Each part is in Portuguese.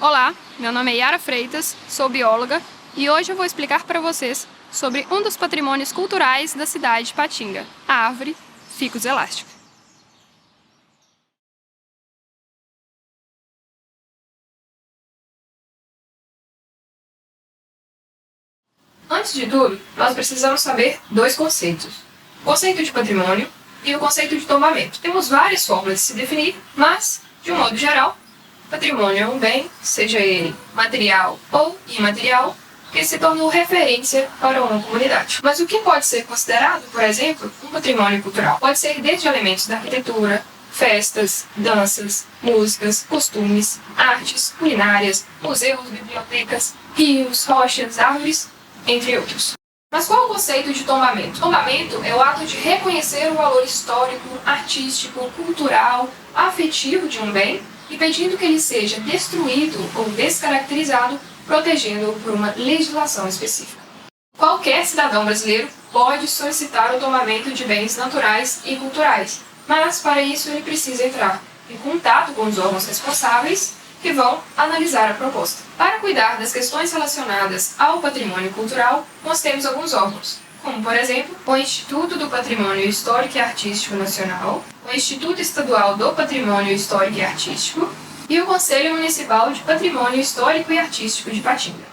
Olá, meu nome é Yara Freitas, sou bióloga e hoje eu vou explicar para vocês sobre um dos patrimônios culturais da cidade de Patinga, a árvore Ficus elástica. Antes de tudo, nós precisamos saber dois conceitos: o conceito de patrimônio e o conceito de tombamento. Temos várias formas de se definir, mas, de um modo geral, patrimônio é um bem, seja ele material ou imaterial, que se tornou referência para uma comunidade. Mas o que pode ser considerado, por exemplo, um patrimônio cultural? Pode ser desde elementos da arquitetura, festas, danças, músicas, costumes, artes, culinárias, museus, bibliotecas, rios, rochas, árvores, entre outros. Mas qual é o conceito de tombamento? Tombamento é o ato de reconhecer o valor histórico, artístico, cultural, afetivo de um bem, impedindo que ele seja destruído ou descaracterizado, protegendo-o por uma legislação específica. Qualquer cidadão brasileiro pode solicitar o tombamento de bens naturais e culturais, mas para isso ele precisa entrar em contato com os órgãos responsáveis que vão analisar a proposta. Para cuidar das questões relacionadas ao patrimônio cultural, nós temos alguns órgãos, como, por exemplo, o Instituto do Patrimônio Histórico e Artístico Nacional, o Instituto Estadual do Patrimônio Histórico e Artístico e o Conselho Municipal de Patrimônio Histórico e Artístico de Patinga.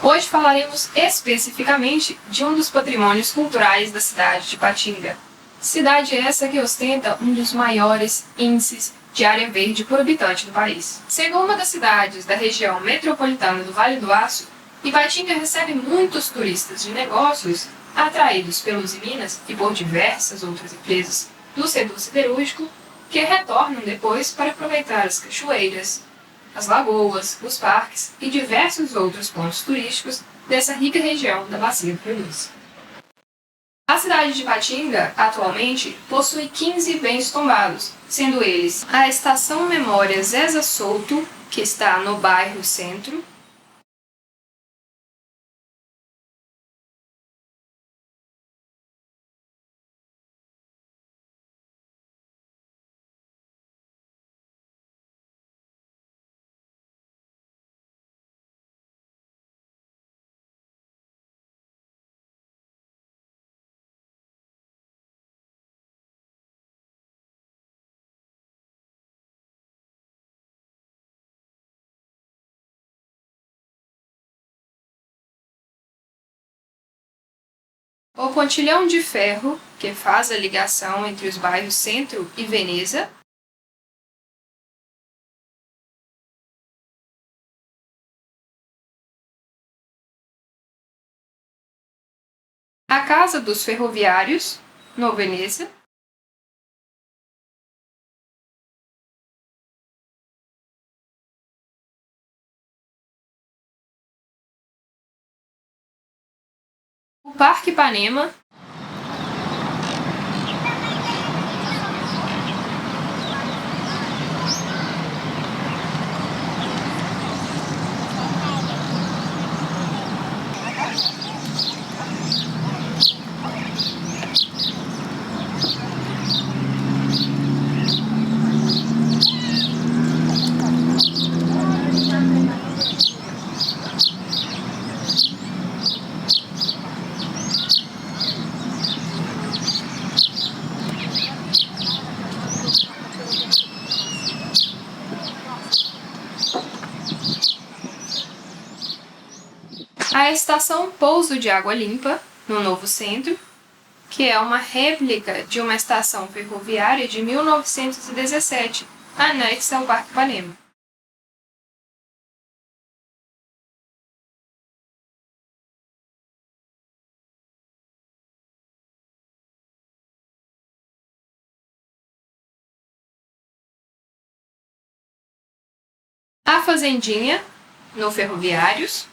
Hoje falaremos especificamente de um dos patrimônios culturais da cidade de Patinga. Cidade essa que ostenta um dos maiores índices de área verde por habitante do país. Sendo uma das cidades da região metropolitana do Vale do Aço, Ipatinga recebe muitos turistas de negócios atraídos pelos Minas e por diversas outras empresas do setor siderúrgico que retornam depois para aproveitar as cachoeiras, as lagoas, os parques e diversos outros pontos turísticos dessa rica região da Bacia do Rio Doce. A cidade de Patinga, atualmente, possui 15 bens tombados, sendo eles a Estação Memória Zeza Souto, que está no bairro Centro, o Pontilhão de Ferro, que faz a ligação entre os bairros Centro e Veneza, a Casa dos Ferroviários, no Veneza, o Parque Ipanema, a Estação Pouso de Água Limpa, no Novo Centro, que é uma réplica de uma estação ferroviária de 1917, anexa ao Parque Ipanema. A Fazendinha, no Ferroviários,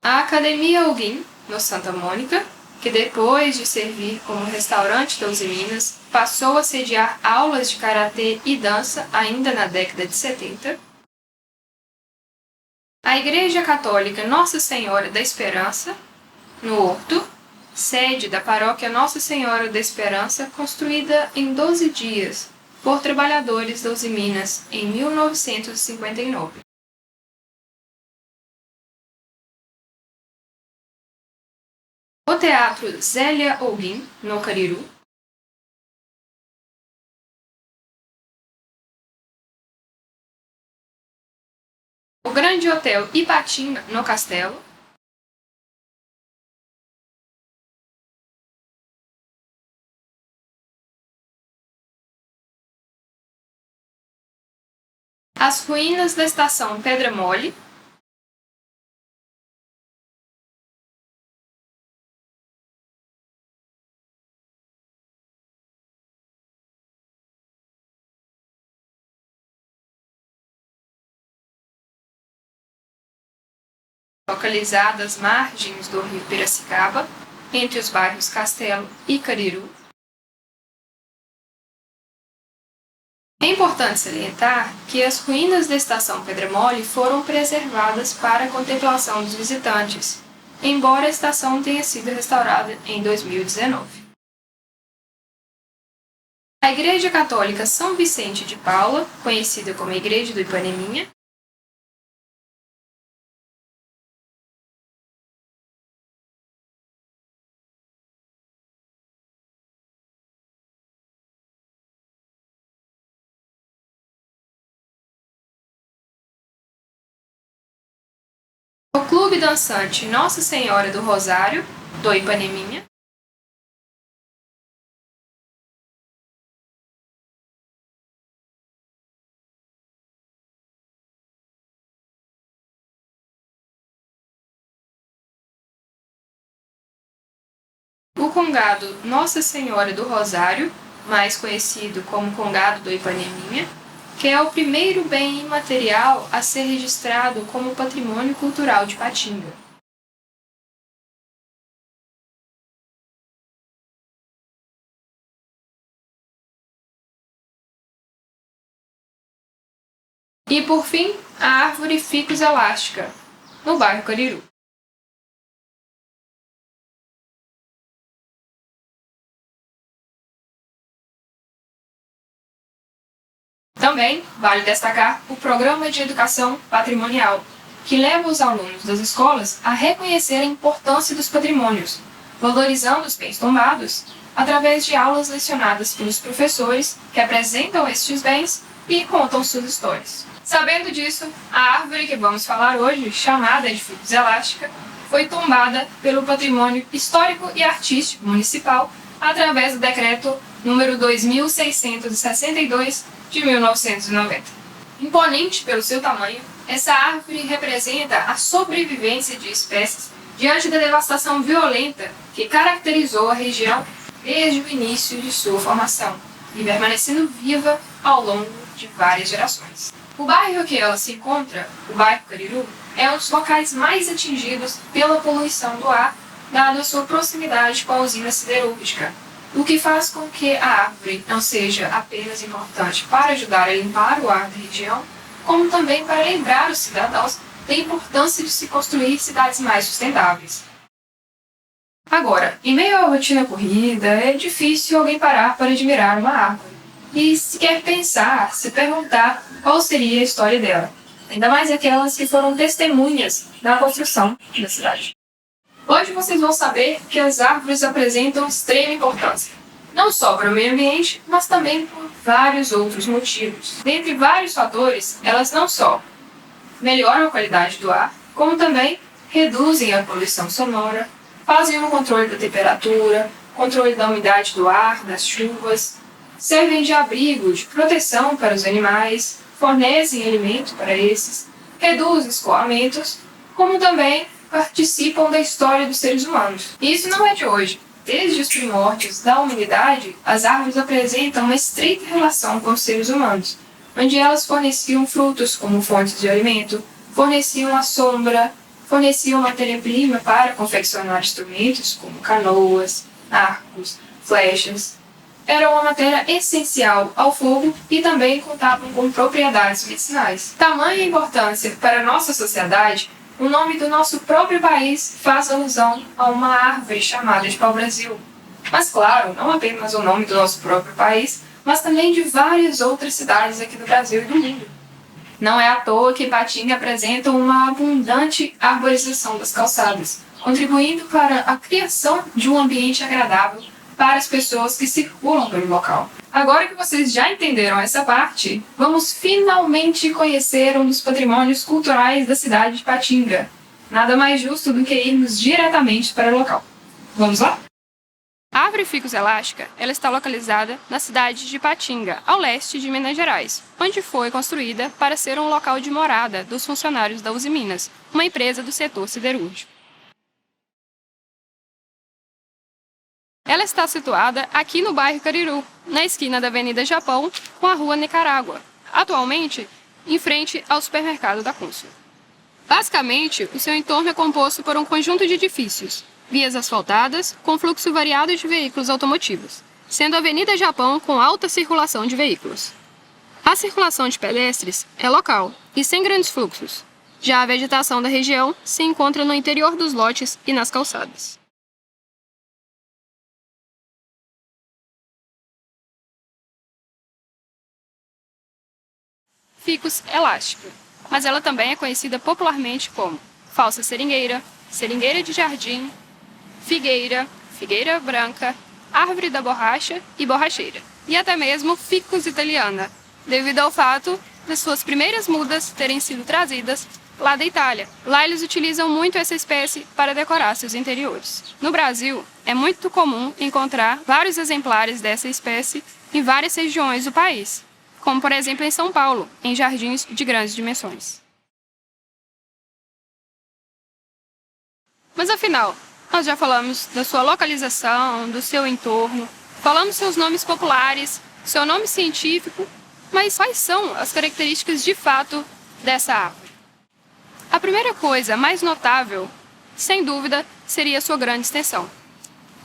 a Academia Alguim, no Santa Mônica, que depois de servir como restaurante da Uzi Minas, passou a sediar aulas de karatê e dança ainda na década de 70. A Igreja Católica Nossa Senhora da Esperança, no Horto, sede da paróquia Nossa Senhora da Esperança, construída em 12 dias por trabalhadores da Usiminas em 1959. O Teatro Zélia Ougin, no Cariru. O Grande Hotel Ipatinga, no Castelo. As ruínas da Estação Pedra Mole. Localizada às margens do rio Piracicaba, entre os bairros Castelo e Cariru. É importante salientar que as ruínas da Estação Pedra Mole foram preservadas para a contemplação dos visitantes, embora a estação tenha sido restaurada em 2019. A Igreja Católica São Vicente de Paula, conhecida como Igreja do Ipaneminha. O Clube Dançante Nossa Senhora do Rosário, do Ipaneminha. O Congado Nossa Senhora do Rosário, mais conhecido como Congado do Ipaneminha, que é o primeiro bem imaterial a ser registrado como patrimônio cultural de Ipatinga. E, por fim, a Árvore Ficus Elástica, no bairro Cariru. Também vale destacar o Programa de Educação Patrimonial, que leva os alunos das escolas a reconhecer a importância dos patrimônios, valorizando os bens tombados, através de aulas lecionadas pelos professores que apresentam estes bens e contam suas histórias. Sabendo disso, a árvore que vamos falar hoje, chamada de Ficus Elástica, foi tombada pelo Patrimônio Histórico e Artístico Municipal através do Decreto número 2662 de 1990. Imponente pelo seu tamanho, essa árvore representa a sobrevivência de espécies diante da devastação violenta que caracterizou a região desde o início de sua formação e permanecendo viva ao longo de várias gerações. O bairro que ela se encontra, o bairro Cariru, é um dos locais mais atingidos pela poluição do ar, dada a sua proximidade com a usina siderúrgica, o que faz com que a árvore não seja apenas importante para ajudar a limpar o ar da região, como também para lembrar os cidadãos da importância de se construir cidades mais sustentáveis. Agora, em meio à rotina corrida, é difícil alguém parar para admirar uma árvore e sequer pensar, se perguntar qual seria a história dela, ainda mais aquelas que foram testemunhas da construção da cidade. Hoje vocês vão saber que as árvores apresentam extrema importância, não só para o meio ambiente, mas também por vários outros motivos. Dentre vários fatores, elas não só melhoram a qualidade do ar, como também reduzem a poluição sonora, fazem o controle da temperatura, controle da umidade do ar, das chuvas, servem de abrigo, de proteção para os animais, fornecem alimento para esses, reduzem escoamentos, como também participam da história dos seres humanos. E isso não é de hoje. Desde os primórdios da humanidade, as árvores apresentam uma estreita relação com os seres humanos, onde elas forneciam frutos como fontes de alimento, forneciam a sombra, forneciam matéria-prima para confeccionar instrumentos como canoas, arcos, flechas. Era uma matéria essencial ao fogo e também contavam com propriedades medicinais. Tamanha importância para a nossa sociedade o nome do nosso próprio país faz alusão a uma árvore chamada de pau-brasil. Mas claro, não apenas o nome do nosso próprio país, mas também de várias outras cidades aqui do Brasil e do mundo. Não é à toa que Ipatinga apresenta uma abundante arborização das calçadas, contribuindo para a criação de um ambiente agradável para as pessoas que circulam pelo local. Agora que vocês já entenderam essa parte, vamos finalmente conhecer um dos patrimônios culturais da cidade de Ipatinga. Nada mais justo do que irmos diretamente para o local. Vamos lá? A árvore ficus elástica, ela está localizada na cidade de Ipatinga, ao leste de Minas Gerais, onde foi construída para ser um local de morada dos funcionários da Uzi Minas, uma empresa do setor siderúrgico. Ela está situada aqui no bairro Cariru, na esquina da Avenida Japão com a Rua Nicarágua, atualmente em frente ao supermercado da Consul. Basicamente, o seu entorno é composto por um conjunto de edifícios, vias asfaltadas com fluxo variado de veículos automotivos, sendo a Avenida Japão com alta circulação de veículos. A circulação de pedestres é local e sem grandes fluxos. Já a vegetação da região se encontra no interior dos lotes e nas calçadas. Ficus elástica, mas ela também é conhecida popularmente como falsa seringueira, seringueira de jardim, figueira, figueira branca, árvore da borracha e borracheira, e até mesmo ficus italiana, devido ao fato de suas primeiras mudas terem sido trazidas lá da Itália. Lá eles utilizam muito essa espécie para decorar seus interiores. No Brasil, é muito comum encontrar vários exemplares dessa espécie em várias regiões do país, como por exemplo em São Paulo, em jardins de grandes dimensões. Mas afinal, nós já falamos da sua localização, do seu entorno, falamos seus nomes populares, seu nome científico, mas quais são as características de fato dessa árvore? A primeira coisa mais notável, sem dúvida, seria a sua grande extensão.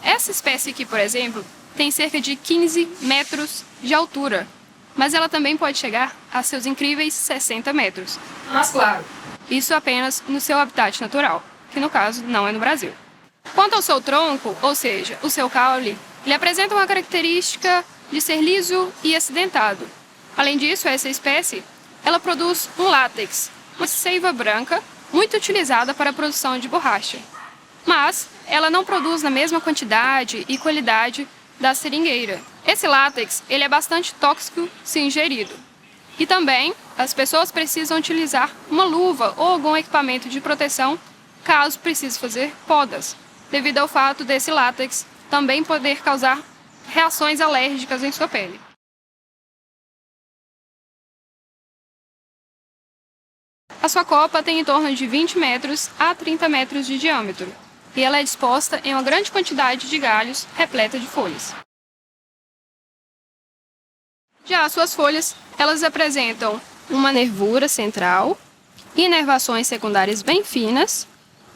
Essa espécie aqui, por exemplo, tem cerca de 15 metros de altura, mas ela também pode chegar a seus incríveis 60 metros. Mas claro, isso apenas no seu habitat natural, que no caso não é no Brasil. Quanto ao seu tronco, ou seja, o seu caule, ele apresenta uma característica de ser liso e acidentado. Além disso, essa espécie, ela produz um látex, uma seiva branca, muito utilizada para a produção de borracha. Mas ela não produz na mesma quantidade e qualidade da seringueira. Esse látex, ele é bastante tóxico se ingerido. E também, as pessoas precisam utilizar uma luva ou algum equipamento de proteção caso precise fazer podas, devido ao fato desse látex também poder causar reações alérgicas em sua pele. A sua copa tem em torno de 20 metros a 30 metros de diâmetro, e ela é disposta em uma grande quantidade de galhos repleta de folhas. Já as suas folhas, elas apresentam uma nervura central, inervações secundárias bem finas,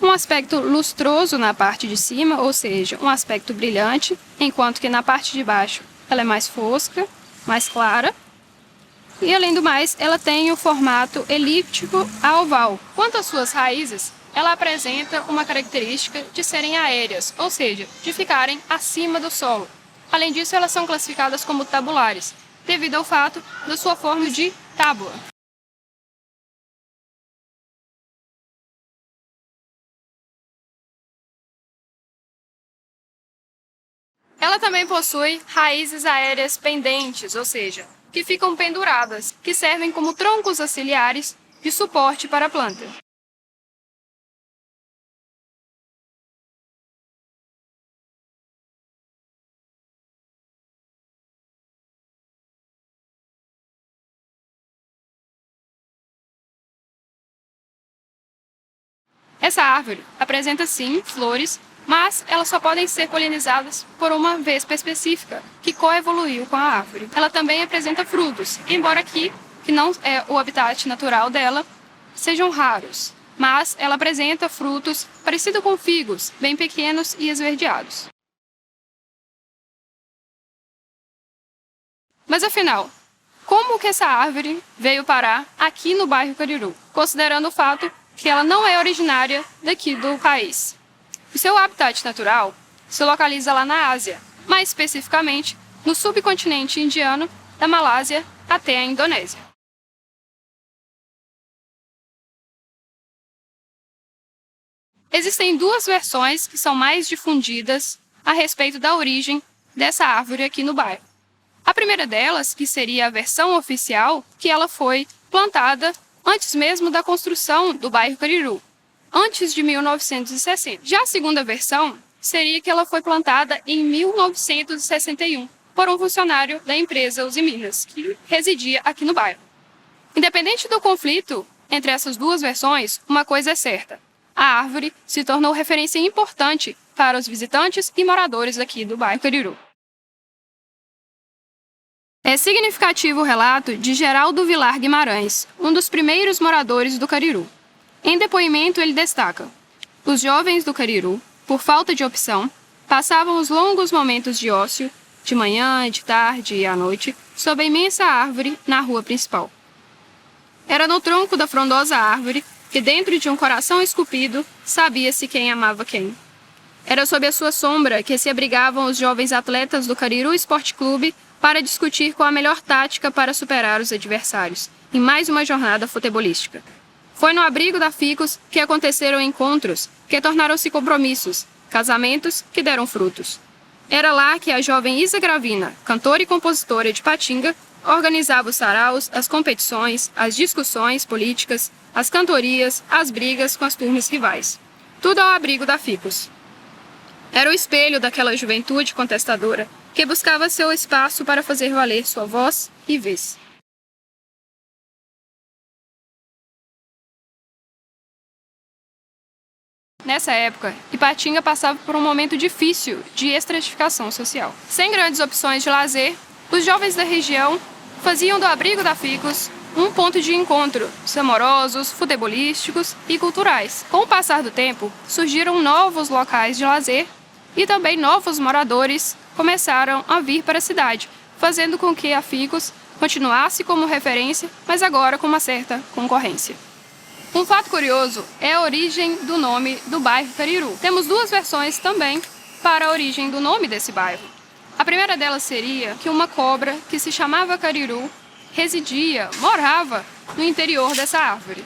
um aspecto lustroso na parte de cima, ou seja, um aspecto brilhante, enquanto que na parte de baixo ela é mais fosca, mais clara. E além do mais, ela tem o formato elíptico a oval. Quanto às suas raízes, ela apresenta uma característica de serem aéreas, ou seja, de ficarem acima do solo. Além disso, elas são classificadas como tabulares, devido ao fato da sua forma de tábua. Ela também possui raízes aéreas pendentes, ou seja, que ficam penduradas, que servem como troncos auxiliares de suporte para a planta. Essa árvore apresenta sim flores, mas elas só podem ser polinizadas por uma vespa específica, que coevoluiu com a árvore. Ela também apresenta frutos, embora aqui, que não é o habitat natural dela, sejam raros. Mas ela apresenta frutos parecidos com figos, bem pequenos e esverdeados. Mas afinal, como que essa árvore veio parar aqui no bairro Cariru, considerando o fato que ela não é originária daqui do país. O seu habitat natural se localiza lá na Ásia, mais especificamente no subcontinente indiano, da Malásia até a Indonésia. Existem duas versões que são mais difundidas a respeito da origem dessa árvore aqui no bairro. A primeira delas, que seria a versão oficial, que ela foi plantada antes mesmo da construção do bairro Cariru, antes de 1960. Já a segunda versão seria que ela foi plantada em 1961 por um funcionário da empresa Uzi Minas, que residia aqui no bairro. Independente do conflito entre essas duas versões, uma coisa é certa: a árvore se tornou referência importante para os visitantes e moradores aqui do bairro Cariru. É significativo o relato de Geraldo Vilar Guimarães, um dos primeiros moradores do Cariru. Em depoimento, ele destaca: os jovens do Cariru, por falta de opção, passavam os longos momentos de ócio, de manhã, de tarde e à noite, sob a imensa árvore na rua principal. Era no tronco da frondosa árvore que, dentro de um coração esculpido, sabia-se quem amava quem. Era sob a sua sombra que se abrigavam os jovens atletas do Cariru Esporte Clube para discutir qual a melhor tática para superar os adversários, em mais uma jornada futebolística. Foi no abrigo da Ficus que aconteceram encontros que tornaram-se compromissos, casamentos que deram frutos. Era lá que a jovem Isa Gravina, cantora e compositora de Patinga, organizava os saraus, as competições, as discussões políticas, as cantorias, as brigas com as turmas rivais. Tudo ao abrigo da Ficus. Era o espelho daquela juventude contestadora que buscava seu espaço para fazer valer sua voz e vez. Nessa época, Ipatinga passava por um momento difícil de estratificação social. Sem grandes opções de lazer, os jovens da região faziam do abrigo da Ficus um ponto de encontro, amorosos, futebolísticos e culturais. Com o passar do tempo, surgiram novos locais de lazer e também novos moradores começaram a vir para a cidade, fazendo com que a Ficus continuasse como referência, mas agora com uma certa concorrência. Um fato curioso é a origem do nome do bairro Cariru. Temos duas versões também para a origem do nome desse bairro. A primeira delas seria que uma cobra que se chamava Cariru morava no interior dessa árvore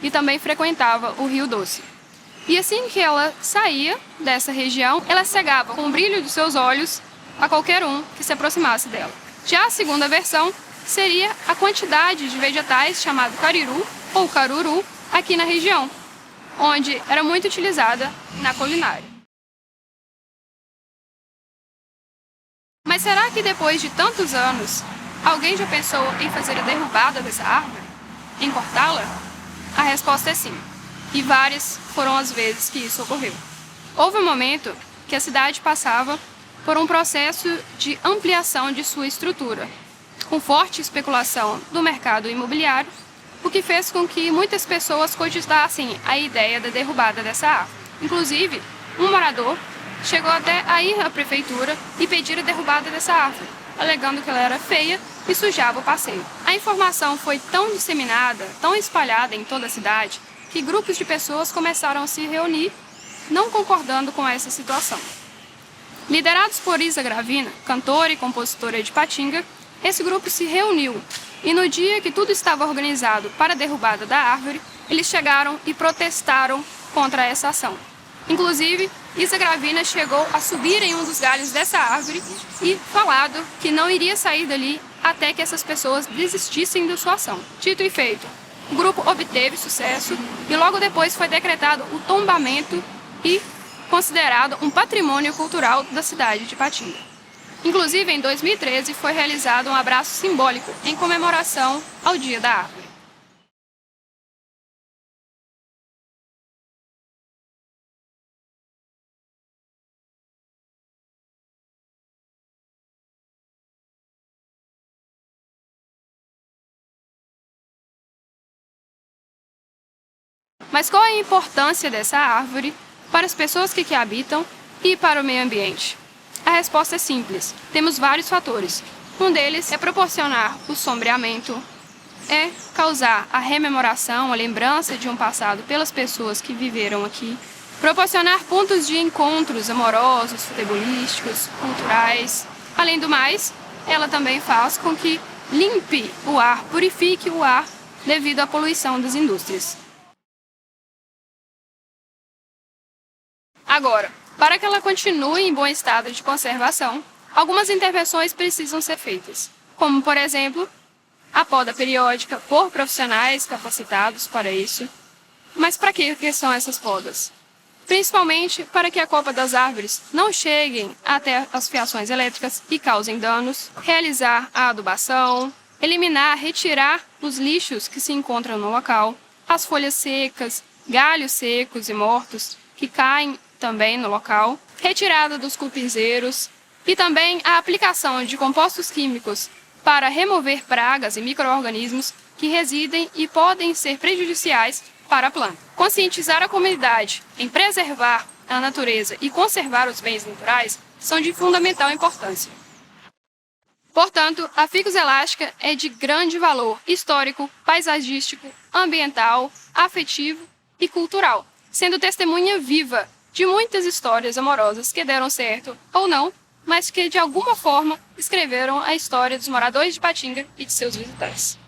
e também frequentava o Rio Doce. E assim que ela saía dessa região, ela cegava com o brilho dos seus olhos a qualquer um que se aproximasse dela. Já a segunda versão seria a quantidade de vegetais chamado cariru ou caruru aqui na região, onde era muito utilizada na culinária. Mas será que depois de tantos anos, alguém já pensou em fazer a derrubada dessa árvore? Em cortá-la? A resposta é sim. E várias foram as vezes que isso ocorreu. Houve um momento que a cidade passava por um processo de ampliação de sua estrutura, com forte especulação do mercado imobiliário, o que fez com que muitas pessoas cogitassem a ideia da derrubada dessa árvore. Inclusive, um morador chegou até a ir à prefeitura e pedir a derrubada dessa árvore, alegando que ela era feia e sujava o passeio. A informação foi tão disseminada, tão espalhada em toda a cidade, que grupos de pessoas começaram a se reunir, não concordando com essa situação. Liderados por Isa Gravina, cantora e compositora de Patinga, esse grupo se reuniu e no dia que tudo estava organizado para a derrubada da árvore, eles chegaram e protestaram contra essa ação. Inclusive, Isa Gravina chegou a subir em um dos galhos dessa árvore e falado que não iria sair dali até que essas pessoas desistissem da sua ação. Dito e feito, o grupo obteve sucesso e logo depois foi decretado o tombamento e considerado um patrimônio cultural da cidade de Patinga. Inclusive, em 2013, foi realizado um abraço simbólico em comemoração ao Dia da Árvore. Mas qual é a importância dessa árvore para as pessoas que aqui habitam e para o meio ambiente? A resposta é simples. Temos vários fatores. Um deles é proporcionar o sombreamento, é causar a rememoração, a lembrança de um passado pelas pessoas que viveram aqui, proporcionar pontos de encontros amorosos, futebolísticos, culturais. Além do mais, ela também faz com que limpe o ar, purifique o ar devido à poluição das indústrias. Agora, para que ela continue em bom estado de conservação, algumas intervenções precisam ser feitas, como, por exemplo, a poda periódica por profissionais capacitados para isso. Mas para que são essas podas? Principalmente para que a copa das árvores não cheguem até as fiações elétricas e causem danos, realizar a adubação, eliminar, retirar os lixos que se encontram no local, as folhas secas, galhos secos e mortos que caem também no local, retirada dos cupinzeiros e também a aplicação de compostos químicos para remover pragas e micro-organismos que residem e podem ser prejudiciais para a planta. Conscientizar a comunidade em preservar a natureza e conservar os bens naturais são de fundamental importância. Portanto, a ficus elástica é de grande valor histórico, paisagístico, ambiental, afetivo e cultural, sendo testemunha viva de muitas histórias amorosas que deram certo ou não, mas que de alguma forma escreveram a história dos moradores de Patinga e de seus visitantes.